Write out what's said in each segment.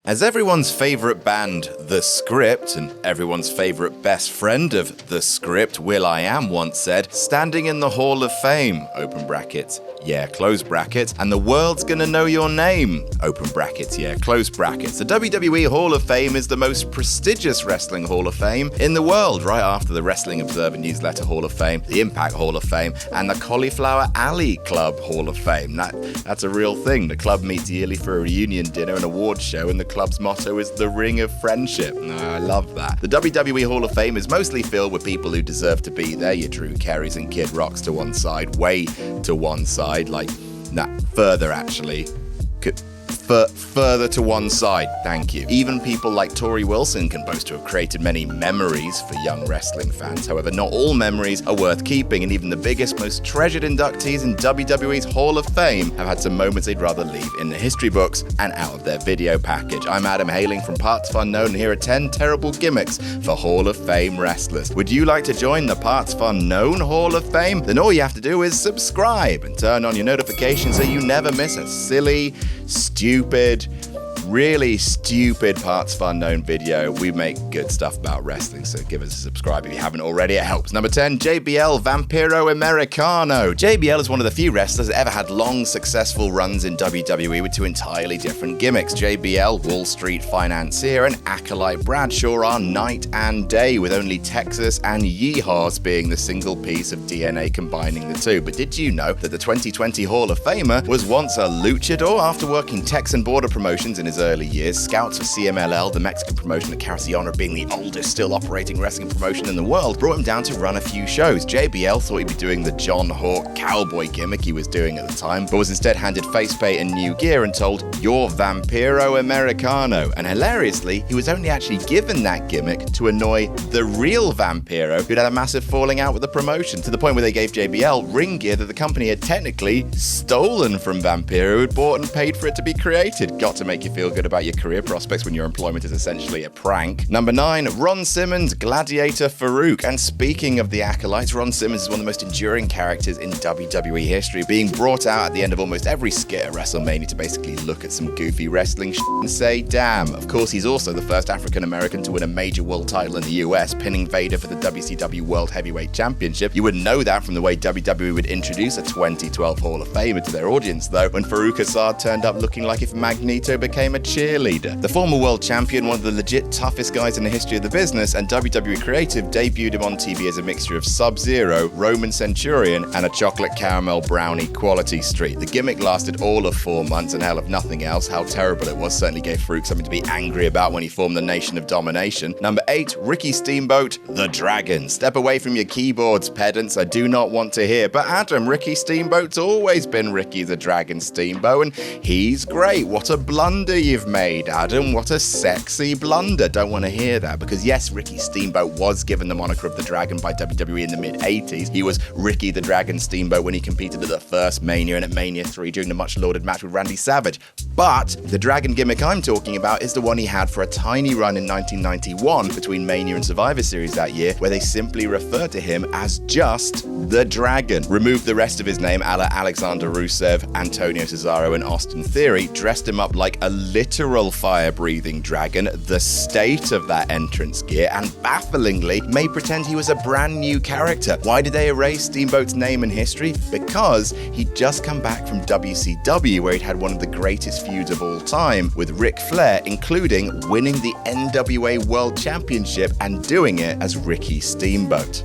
As everyone's favorite band, The Script, and everyone's favorite best friend of The Script, will.i.am, once said, standing in the Hall of Fame, open brackets, yeah, close brackets, and the world's gonna know your name, open brackets, yeah, close brackets. The WWE Hall of Fame is the most prestigious wrestling Hall of Fame in the world, right after the Wrestling Observer Newsletter Hall of Fame, the Impact Hall of Fame, and the Cauliflower Alley Club Hall of Fame. That's a real thing. The club meets yearly for a reunion dinner and awards show, and the club's motto is the Ring of Friendship. I love that. The WWE Hall of Fame is mostly filled with people who deserve to be there. Your Drew Carey's and Kid Rock's to one side, way to one side. Further actually. Further to one side, thank you. Even people like Tori Wilson can boast to have created many memories for young wrestling fans. However, not all memories are worth keeping, and even the biggest, most treasured inductees in WWE's Hall of Fame have had some moments they'd rather leave in the history books and out of their video package. I'm Adam, hailing from partsFUNknown, and here are 10 terrible gimmicks for Hall of Fame wrestlers. Would you like to join the partsFUNknown Hall of Fame? Then all you have to do is subscribe and turn on your notifications so you never miss a silly, really stupid partsFUNknown video. We make good stuff about wrestling, so give us a subscribe if you haven't already. It helps. Number 10, JBL Vampiro Americano. JBL is one of the few wrestlers that ever had long, successful runs in WWE with two entirely different gimmicks. JBL, Wall Street financier, and acolyte Bradshaw are night and day, with only Texas and Yeehaws being the single piece of DNA combining the two. But did you know that the 2020 Hall of Famer was once a luchador? After working Texan border promotions in his early years, scouts for CMLL, the Mexican promotion that carries the honor of being the oldest still operating wrestling promotion in the world, brought him down to run a few shows. JBL thought he'd be doing the John Hawk cowboy gimmick he was doing at the time, but was instead handed facepaint and new gear and told, "You're Vampiro Americano." And hilariously, he was only actually given that gimmick to annoy the real Vampiro, who'd had a massive falling out with the promotion, to the point where they gave JBL ring gear that the company had technically stolen from Vampiro, who'd bought and paid for it to be created. Got to make you feel good about your career prospects when your employment is essentially a prank. Number 9, Ron Simmons, Gladiator Farouk. And speaking of the acolytes, Ron Simmons is one of the most enduring characters in WWE history, being brought out at the end of almost every skit at WrestleMania to basically look at some goofy wrestling shit and say, damn. Of course, he's also the first African American to win a major world title in the US, pinning Vader for the WCW World Heavyweight Championship. You wouldn't know that from the way WWE would introduce a 2012 Hall of Famer to their audience, though, when Farouk Assad turned up looking like if Magneto became a cheerleader. The former world champion, one of the legit toughest guys in the history of the business, and WWE Creative debuted him on TV as a mixture of Sub-Zero, Roman Centurion, and a chocolate caramel brownie quality streak. The gimmick lasted all of 4 months, and hell, if nothing else, how terrible it was certainly gave Farouk something to be angry about when he formed the Nation of Domination. Number 8, Ricky Steamboat, the Dragon. Step away from your keyboards, pedants, I do not want to hear. But Adam, Ricky Steamboat's always been Ricky the Dragon Steamboat, and he's great. What a blunder you've made, Adam. What a sexy blunder. Don't want to hear that, because yes, Ricky Steamboat was given the moniker of the Dragon by WWE in the mid-80s. He was Ricky the Dragon Steamboat when he competed at the first Mania and at Mania 3 during the much-lauded match with Randy Savage. But the Dragon gimmick I'm talking about is the one he had for a tiny run in 1991 between Mania and Survivor Series that year, where they simply referred to him as just the Dragon. Removed the rest of his name, a la Alexander Rusev, Antonio Cesaro, and Austin Theory, dressed him up like a literal fire-breathing dragon, the state of that entrance gear, and bafflingly made pretend he was a brand new character. Why did they erase Steamboat's name and history? Because he'd just come back from WCW, where he'd had one of the greatest feuds of all time with Ric Flair, including winning the NWA World Championship and doing it as Ricky Steamboat.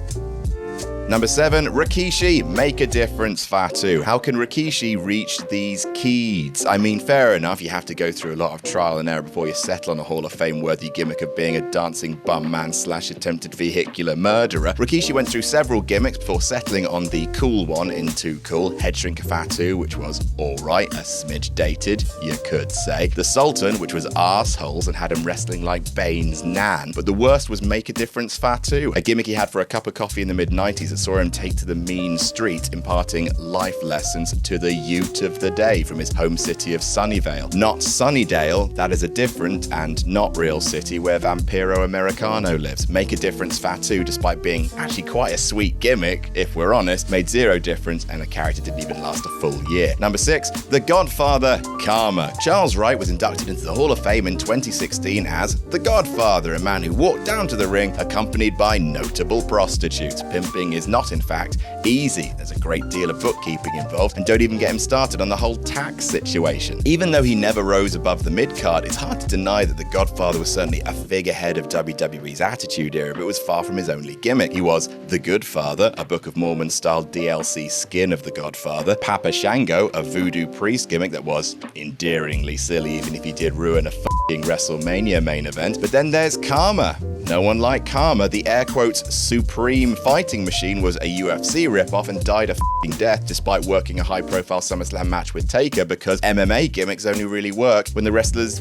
Number 7, Rikishi, Make a Difference Fatu. How can Rikishi reach these keys? I mean, fair enough, you have to go through a lot of trial and error before you settle on a Hall of Fame worthy gimmick of being a dancing bum man / attempted vehicular murderer. Rikishi went through several gimmicks before settling on the cool one in Too Cool, Head Shrinker Fatu, which was alright, a smidge dated, you could say. The Sultan, which was arseholes and had him wrestling like Bane's nan. But the worst was Make a Difference Fatu, a gimmick he had for a cup of coffee in the mid-90s that saw him take to the mean street, imparting life lessons to the youth of the day from his home city of Sunnyvale. Not Sunnydale, that is a different and not real city where Vampiro Americano lives. Make a Difference Fatu, despite being actually quite a sweet gimmick, if we're honest, made zero difference and the character didn't even last a full year. Number 6, The Godfather, Karma. Charles Wright was inducted into the Hall of Fame in 2016 as The Godfather, a man who walked down to the ring accompanied by notable prostitutes. Pimping is not, in fact, easy. There's a great deal of bookkeeping involved, and don't even get him started on the whole tax situation. Even though he never rose above the mid-card, it's hard to deny that The Godfather was certainly a figurehead of WWE's Attitude Era, but it was far from his only gimmick. He was The Good Father, a Book of Mormon-style DLC skin of The Godfather, Papa Shango, a voodoo priest gimmick that was endearingly silly even if he did ruin a f***ing WrestleMania main event. But then there's Karma. No one like Karma. The air quotes supreme fighting machine was a UFC ripoff and died a f***ing death despite working a high-profile SummerSlam match with Taker, because MMA gimmicks only really work when the wrestlers,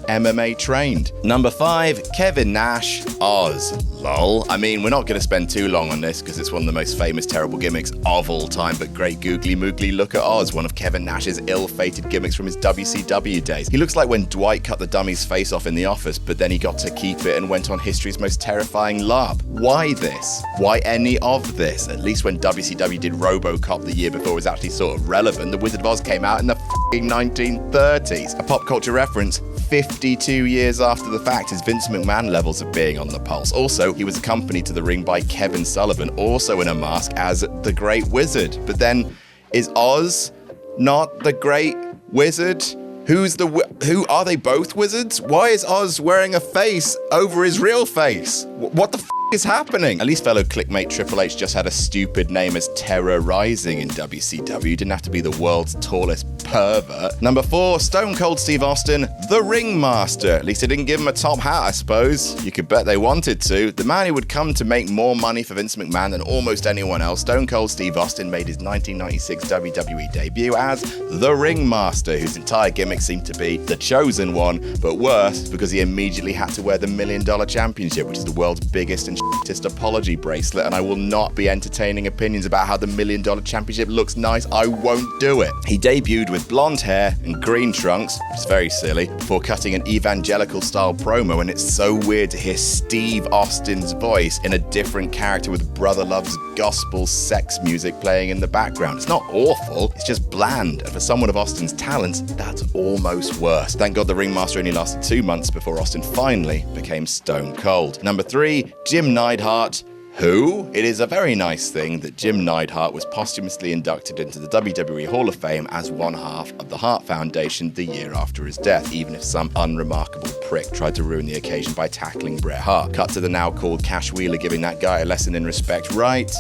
MMA trained. Number 5, Kevin Nash, Oz. Lol. I mean, we're not going to spend too long on this because it's one of the most famous terrible gimmicks of all time, but great googly moogly look at Oz, one of Kevin Nash's ill-fated gimmicks from his WCW days. He looks like when Dwight cut the dummy's face off in The Office, but then he got to keep it and went on history's most terrifying LARP. Why this? Why any of this? At least when WCW did RoboCop the year before it was actually sort of relevant, The Wizard of Oz came out in the f***ing 1930s. A pop culture reference 52 years after the fact, his Vince McMahon levels of being on the pulse. Also, he was accompanied to the ring by Kevin Sullivan, also in a mask as the Great Wizard. But then, is Oz not the Great Wizard? Who are they both wizards? Why is Oz wearing a face over his real face? What the f*** is happening? At least fellow clickmate Triple H just had a stupid name as Terror Rising in WCW. Didn't have to be the world's tallest pervert. Number 4, Stone Cold Steve Austin, the Ringmaster. At least they didn't give him a top hat, I suppose. You could bet they wanted to. The man who would come to make more money for Vince McMahon than almost anyone else, Stone Cold Steve Austin made his 1996 WWE debut as the Ringmaster, whose entire gimmick seemed to be the chosen one, but worse because he immediately had to wear the $1 Million Championship, which is the world's biggest and shittest apology bracelet, and I will not be entertaining opinions about how the $1 Million Championship looks nice. I won't do it. He debuted with blonde hair and green trunks, which is very silly, before cutting an evangelical-style promo, and it's so weird to hear Steve Austin's voice in a different character with Brother Love's gospel sex music playing in the background. It's not awful, it's just bland, and for someone of Austin's talents, that's almost worse. Thank God the Ringmaster only lasted 2 months before Austin finally became Stone Cold. Number 3, Jim Neidhart. Who? It is a very nice thing that Jim Neidhart was posthumously inducted into the WWE Hall of Fame as one half of the Hart Foundation the year after his death, even if some unremarkable prick tried to ruin the occasion by tackling Bret Hart. Cut to the now called Cash Wheeler giving that guy a lesson in respect, right?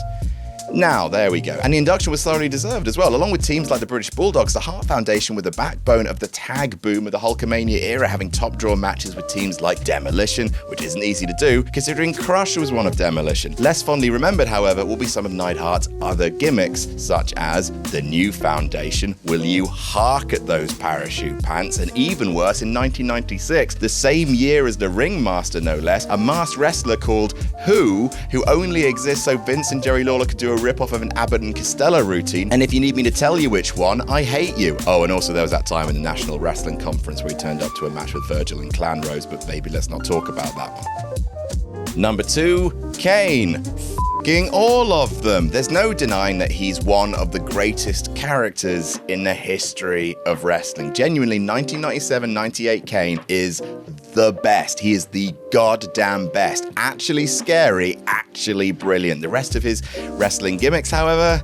Now, there we go. And the induction was thoroughly deserved as well. Along with teams like the British Bulldogs, the Hart Foundation were the backbone of the tag boom of the Hulkamania era, having top-draw matches with teams like Demolition, which isn't easy to do, considering Crush was one of Demolition. Less fondly remembered, however, will be some of Neidhart's other gimmicks, such as the New Foundation, Will You Hark at Those Parachute Pants, and even worse, in 1996, the same year as the Ringmaster no less, a masked wrestler called who only exists so Vince and Jerry Lawler could do a rip-off of an Abbott and Costello routine, and if you need me to tell you which one, I hate you. Oh, and also there was that time in the National Wrestling Conference where he turned up to a match with Virgil and Clan Rose, but maybe let's not talk about that one. Number 2, Kane. F***ing all of them. There's no denying that he's one of the greatest characters in the history of wrestling. Genuinely, 1997-98 Kane is the best. He is the goddamn best. Actually scary, actually brilliant. The rest of his wrestling gimmicks, however,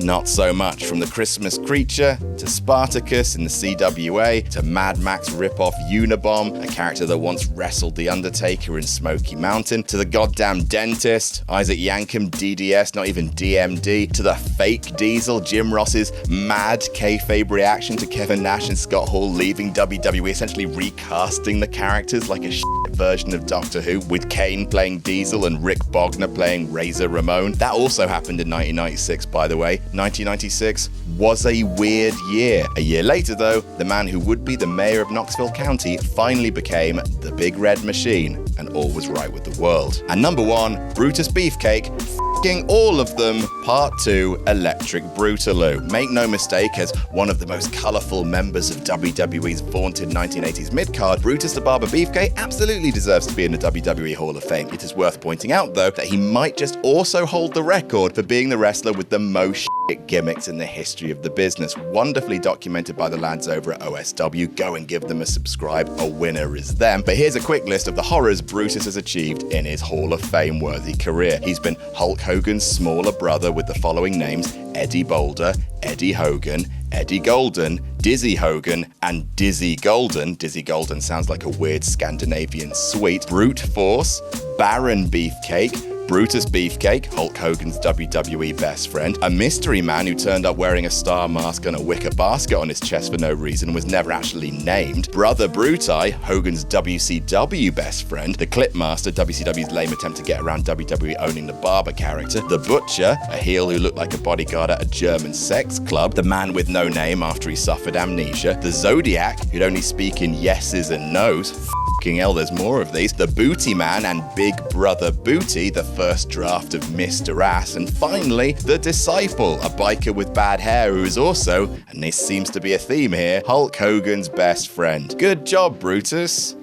not so much. From the Christmas Creature, to Spartacus in the CWA, to Mad Max ripoff Unabomb, a character that once wrestled The Undertaker in Smoky Mountain, to the goddamn dentist, Isaac Yankem, DDS, not even DMD, to the fake Diesel, Jim Ross's mad kayfabe reaction to Kevin Nash and Scott Hall leaving WWE, essentially recasting the characters like a shit version of Doctor Who, with Kane playing Diesel and Rick Bogner playing Razor Ramon. That also happened in 1996, by the way. 1996 was a weird year. A year later, though, the man who would be the mayor of Knoxville County finally became the Big Red Machine, and all was right with the world. And number 1, Brutus Beefcake, f***ing all of them, Part 2, Electric Brutaloo. Make no mistake, as one of the most colourful members of WWE's vaunted 1980s mid-card, Brutus the Barber Beefcake absolutely deserves to be in the WWE Hall of Fame. It is worth pointing out, though, that he might just also hold the record for being the wrestler with the most gimmicks in the history of the business. Wonderfully documented by the lads over at OSW. Go and give them a subscribe. A winner is them. But here's a quick list of the horrors Brutus has achieved in his Hall of Fame worthy career. He's been Hulk Hogan's smaller brother with the following names: Eddie Boulder, Eddie Hogan, Eddie Golden, Dizzy Hogan, and Dizzy Golden. Dizzy Golden sounds like a weird Scandinavian sweet. Brute Force, Baron Beefcake, Brutus Beefcake, Hulk Hogan's WWE best friend, a mystery man who turned up wearing a star mask and a wicker basket on his chest for no reason, was never actually named, Brother Brutai, Hogan's WCW best friend, the Clipmaster, WCW's lame attempt to get around WWE owning the Barber character, the Butcher, a heel who looked like a bodyguard at a German sex club, the man with no name after he suffered amnesia, the Zodiac, who'd only speak in yeses and nos, f***ing hell, there's more of these, the Booty Man and Big Brother Booty, the first draft of Mr. Ass, and finally, the Disciple, a biker with bad hair who is also, and this seems to be a theme here, Hulk Hogan's best friend. Good job, Brutus.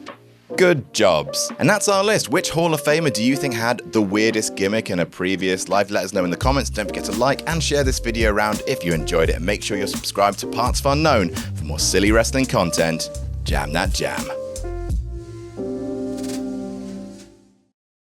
Good jobs. And that's our list. Which Hall of Famer do you think had the weirdest gimmick in a previous life? Let us know in the comments. Don't forget to like and share this video around if you enjoyed it, and make sure you're subscribed to partsFUNknown for more silly wrestling content. Jam that jam.